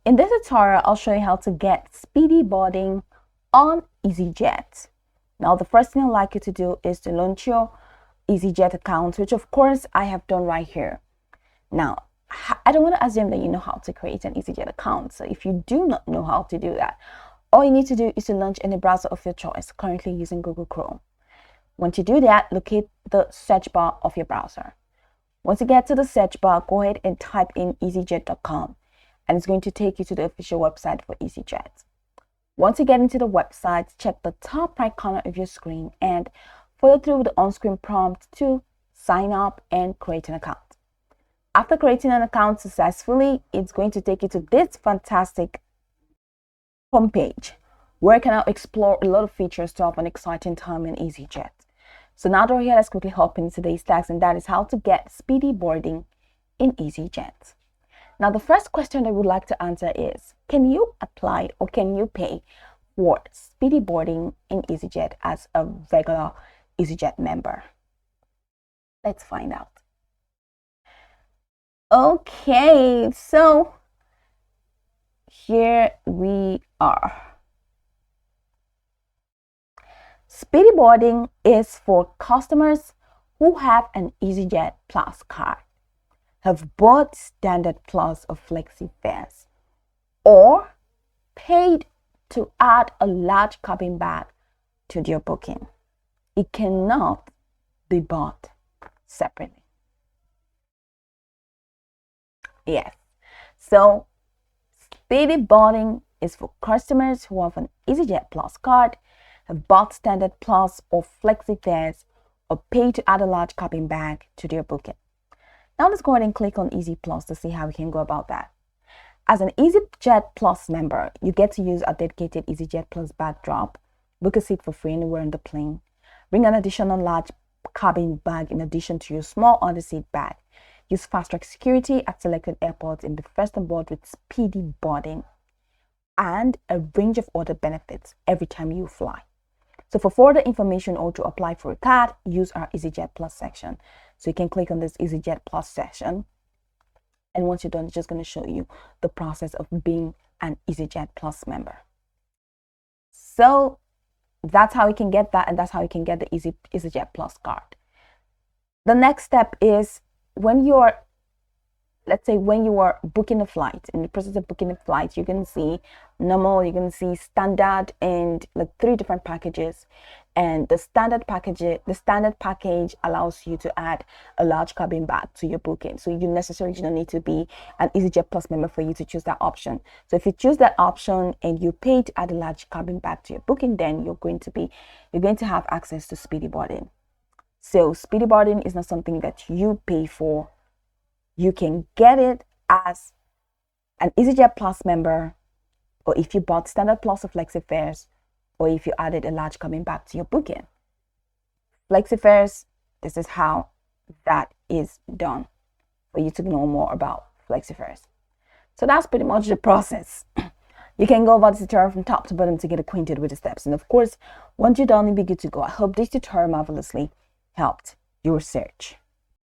In this tutorial, I'll show you how to get speedy boarding on Easyjet. Now, the first thing I'd like you to do is to launch your Easyjet account, which of course I have done right here. Now, I don't want to assume that you know how to create an Easyjet account. So if you do not know how to do that, all you need to do is to launch any browser of your choice, currently using Google Chrome. Once you do that, locate the search bar of your browser. Once you get to the search bar, go ahead and type in easyjet.com. And it's going to take you to the official website for Easyjet. Once you get into the website, check the top right corner of your screen and follow through with the on-screen prompt to sign up and create an account. After creating an account successfully, it's going to take you to this fantastic homepage where you can now explore a lot of features to have an exciting time in Easyjet. So now that we're here, let's quickly hop into today's task, and that is how to get speedy boarding in Easyjet. Now, the first question I would like to answer is, can you apply or can you pay for speedy boarding in Easyjet as a regular Easyjet member? Let's find out. Okay, so here we are. Speedy boarding is for customers who have an Easyjet Plus card, have bought Standard Plus or Flexi fares, or paid to add a large cabin bag to their booking. It cannot be bought separately. Yes, so speedy boarding is for customers who have an Easyjet Plus card, have bought Standard Plus or Flexi fares, or paid to add a large cabin bag to their booking. Now let's go ahead and click on Easy Plus to see how we can go about that. As an Easyjet Plus member, you get to use a dedicated Easyjet Plus backdrop, book a seat for free anywhere on the plane, bring an additional large cabin bag in addition to your small under-seat bag, use fast-track security at selected airports, and be first on board with speedy boarding, and a range of other benefits every time you fly. So for further information or to apply for a card, use our Easyjet Plus section. So you can click on this Easyjet Plus section. And once you're done, it's just going to show you the process of being an Easyjet Plus member. So that's how you can get that, and that's how you can get the Easyjet Plus card. The next step is when you're, let's say when you are booking a flight, in the process of booking a flight, you can see normal, you can see standard, and like 3 different packages. And the standard package allows you to add a large cabin bag to your booking. So you necessarily don't need to be an Easyjet Plus member for you to choose that option. So if you choose that option and you pay to add a large cabin bag to your booking, then you're going to have access to speedy boarding. So speedy boarding is not something that you pay for. You can get it as an Easyjet Plus member, or if you bought Standard Plus or Flexi fares, or if you added a large cabin bag to your booking. Flexi fares, this is how that is done, for you to know more about Flexi fares. So that's pretty much the process. You can go about the tutorial from top to bottom to get acquainted with the steps. And of course, once you're done, you'll be good to go. I hope this tutorial marvelously helped your search.